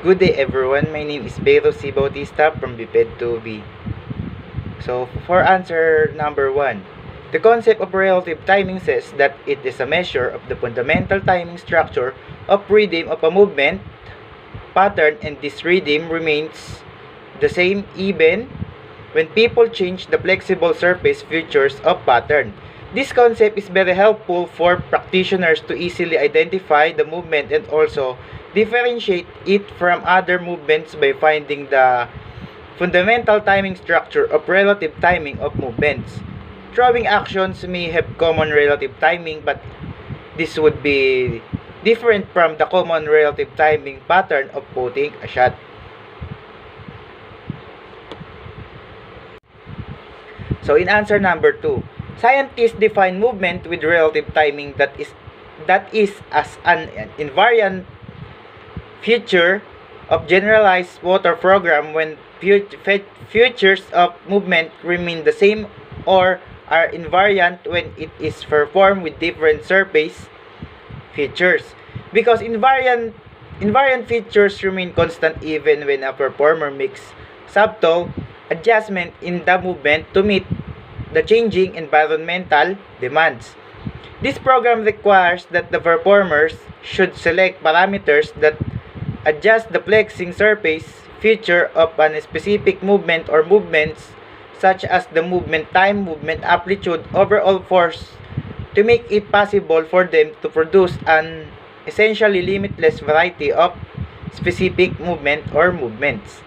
Good day everyone, my name is Beto C. Bautista from BPED 2B. So for answer number 1, the concept of relative timing says that it is a measure of the fundamental timing structure of rhythm of a movement pattern, and this rhythm remains the same even when people change the flexible surface features of pattern. This concept is very helpful for practitioners to easily identify the movement and also differentiate it from other movements by finding the fundamental timing structure of relative timing of movements. Throwing actions may have common relative timing, but this would be different from the common relative timing pattern of putting a shot. So in answer number 2, scientists define movement with relative timing that is as an invariant feature of generalized motor program when features of movement remain the same or are invariant when it is performed with different surface features. Because invariant features remain constant even when a performer makes subtle adjustment in the movement to meet the changing environmental demands. This program requires that the performers should select parameters that adjust the flexing surface feature of a specific movement or movements such as the movement time, movement amplitude, overall force to make it possible for them to produce an essentially limitless variety of specific movement or movements.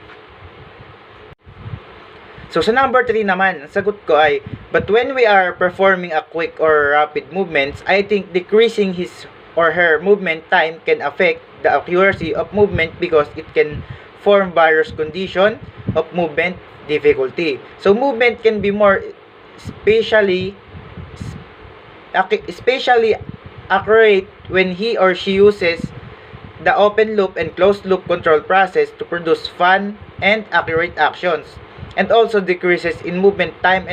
So sa number 3 naman, ang sagot ko ay, but when we are performing a quick or rapid movements, I think decreasing his or her movement time can affect the accuracy of movement because it can form various conditions of movement difficulty. So movement can be more spatially accurate when he or she uses the open loop and closed loop control process to produce fun and accurate actions, and also decreases in movement time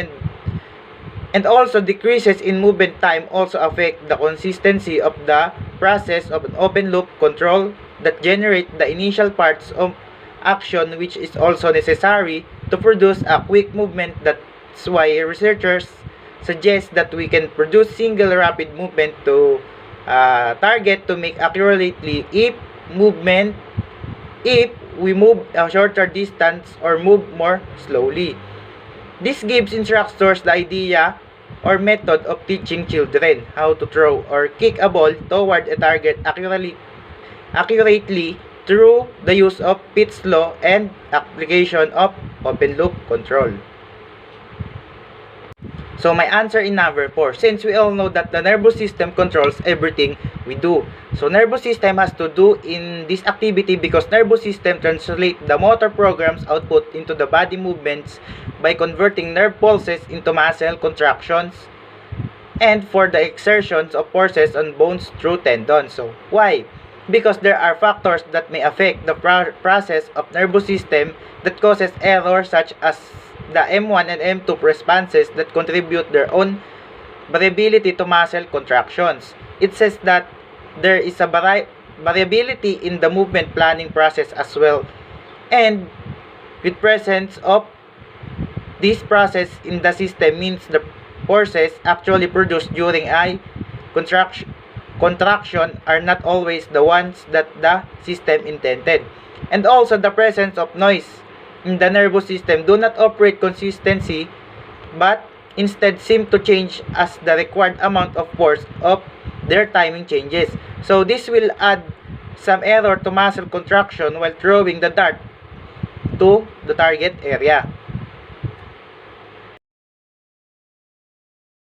also affect the consistency of the process of an open loop control that generate the initial parts of action, which is also necessary to produce a quick movement. That's why researchers suggest that we can produce single rapid movement to target to make accurately if we move a shorter distance or move more slowly. This gives instructors the idea or method of teaching children how to throw or kick a ball toward a target accurately through the use of Pitts law and application of open loop control. So my answer in number 4, since we all know that the nervous system controls everything we do. So nervous system has to do in this activity because nervous system translate the motor programs output into the body movements by converting nerve pulses into muscle contractions and for the exertions of forces on bones through tendons. So why? Because there are factors that may affect the process of nervous system that causes errors such as the M1 and M2 responses that contribute their own variability to muscle contractions. It says that there is a variability in the movement planning process as well, and with presence of this process in the system means the forces actually produced during a contraction are not always the ones that the system intended, and also the presence of noise in the nervous system do not operate consistently but instead seem to change as the required amount of force of their timing changes. So this will add some error to muscle contraction while throwing the dart to the target area.